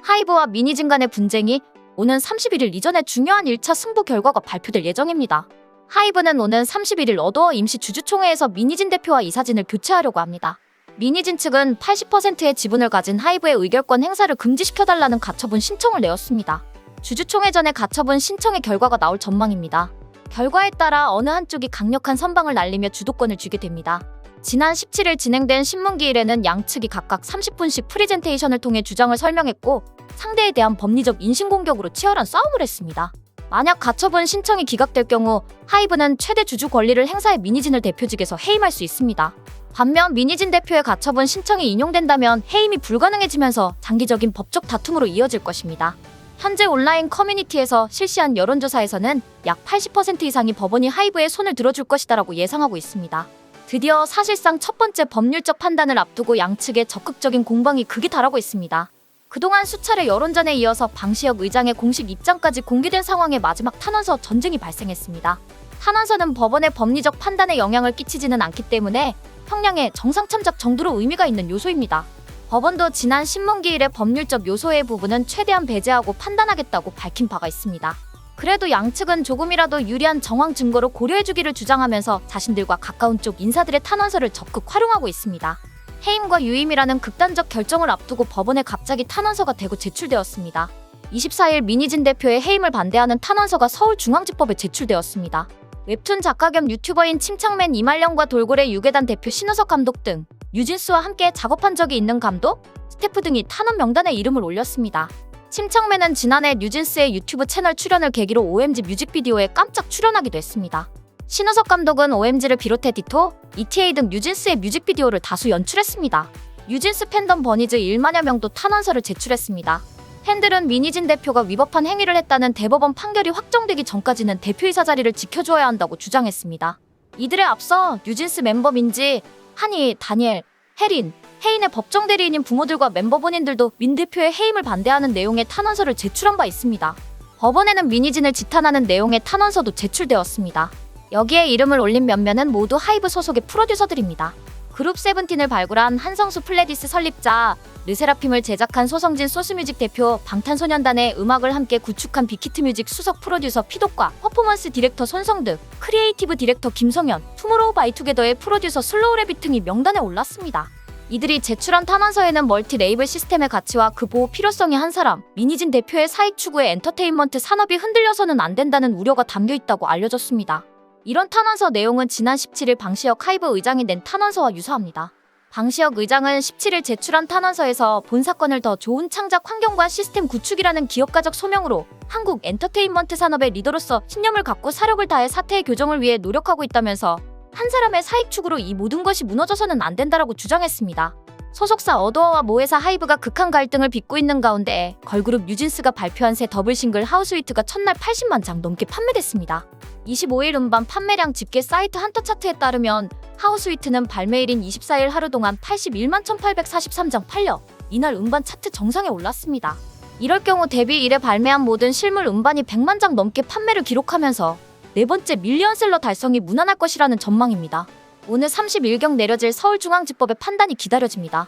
하이브와 미니진 간의 분쟁이 오는 31일 이전에 중요한 1차 승부 결과가 발표될 예정입니다. 하이브는 오는 31일 어도어 임시 주주총회에서 미니진 대표와 이사진을 교체하려고 합니다. 미니진 측은 80%의 지분을 가진 하이브의 의결권 행사를 금지시켜달라는 가처분 신청을 내었습니다. 주주총회 전에 가처분 신청의 결과가 나올 전망입니다. 결과에 따라 어느 한쪽이 강력한 선방을 날리며 주도권을 쥐게 됩니다. 지난 17일 진행된 신문기일에는 양측이 각각 30분씩 프리젠테이션을 통해 주장을 설명했고 상대에 대한 법리적 인신공격으로 치열한 싸움을 했습니다. 만약 가처분 신청이 기각될 경우 하이브는 최대 주주 권리를 행사해 미니진을 대표직에서 해임할 수 있습니다. 반면 미니진 대표의 가처분 신청이 인용된다면 해임이 불가능해지면서 장기적인 법적 다툼으로 이어질 것입니다. 현재 온라인 커뮤니티에서 실시한 여론조사에서는 약 80% 이상이 법원이 하이브의 손을 들어줄 것이다라고 예상하고 있습니다. 드디어 사실상 첫 번째 법률적 판단을 앞두고 양측의 적극적인 공방이 극에 달하고 있습니다. 그동안 수차례 여론전에 이어서 방시혁 의장의 공식 입장까지 공개된 상황에 마지막 탄원서 전쟁이 발생했습니다. 탄원서는 법원의 법리적 판단에 영향을 끼치지는 않기 때문에 형량의 정상참작 정도로 의미가 있는 요소입니다. 법원도 지난 신문기일의 법률적 요소의 부분은 최대한 배제하고 판단하겠다고 밝힌 바가 있습니다. 그래도 양측은 조금이라도 유리한 정황 증거로 고려해주기를 주장하면서 자신들과 가까운 쪽 인사들의 탄원서를 적극 활용하고 있습니다. 해임과 유임이라는 극단적 결정을 앞두고 법원에 갑자기 탄원서가 대거 제출되었습니다. 24일 미니진 대표의 해임을 반대하는 탄원서가 서울중앙지법에 제출되었습니다. 웹툰 작가 겸 유튜버인 침착맨 이말년과 돌고래 유괴단 대표 신우석 감독 등 뉴진스와 함께 작업한 적이 있는 감독, 스태프 등이 탄원 명단에 이름을 올렸습니다. 침착맨은 지난해 뉴진스의 유튜브 채널 출연을 계기로 OMG 뮤직비디오에 깜짝 출연하기도 했습니다. 신우석 감독은 OMG를 비롯해 디토, ETA 등 뉴진스의 뮤직비디오를 다수 연출했습니다. 뉴진스 팬덤 버니즈 1만여 명도 탄원서를 제출했습니다. 팬들은 미니진 대표가 위법한 행위를 했다는 대법원 판결이 확정되기 전까지는 대표이사 자리를 지켜줘야 한다고 주장했습니다. 이들에 앞서 뉴진스 멤버 민지, 한이, 다니엘, 혜린, 혜인의 법정 대리인인 부모들과 멤버 본인들도 민 대표의 해임을 반대하는 내용의 탄원서를 제출한 바 있습니다. 법원에는 미니진을 지탄하는 내용의 탄원서도 제출되었습니다. 여기에 이름을 올린 몇몇은 모두 하이브 소속의 프로듀서들입니다. 그룹 세븐틴을 발굴한 한성수 플레디스 설립자, 르세라핌을 제작한 소성진 소스뮤직 대표, 방탄소년단의 음악을 함께 구축한 빅히트뮤직 수석 프로듀서 피독과 퍼포먼스 디렉터 손성득, 크리에이티브 디렉터 김성현, 투모로우 바이투게더의 프로듀서 슬로우래빗 등이 명단에 올랐습니다. 이들이 제출한 탄원서에는 멀티 레이블 시스템의 가치와 그 보호 필요성이 한 사람, 미니진 대표의 사익 추구에 엔터테인먼트 산업이 흔들려서는 안 된다는 우려가 담겨 있다고 알려졌습니다. 이런 탄원서 내용은 지난 17일 방시혁 하이브 의장이 낸 탄원서와 유사합니다. 방시혁 의장은 17일 제출한 탄원서에서 본 사건을 더 좋은 창작 환경과 시스템 구축이라는 기업가적 소명으로 한국 엔터테인먼트 산업의 리더로서 신념을 갖고 사력을 다해 사태의 교정을 위해 노력하고 있다면서 한 사람의 사익 추구로 이 모든 것이 무너져서는 안 된다라고 주장했습니다. 소속사 어도어와 모회사 하이브가 극한 갈등을 빚고 있는 가운데 걸그룹 뉴진스가 발표한 새 더블 싱글 하우스위트가 첫날 80만 장 넘게 판매됐습니다. 25일 음반 판매량 집계 사이트 한터차트에 따르면 하우스위트는 발매일인 24일 하루 동안 81만 1843장 팔려 이날 음반 차트 정상에 올랐습니다. 이럴 경우 데뷔 이래 발매한 모든 실물 음반이 100만 장 넘게 판매를 기록하면서 네 번째 밀리언셀러 달성이 무난할 것이라는 전망입니다. 오늘 30일경 내려질 서울중앙지법의 판단이 기다려집니다.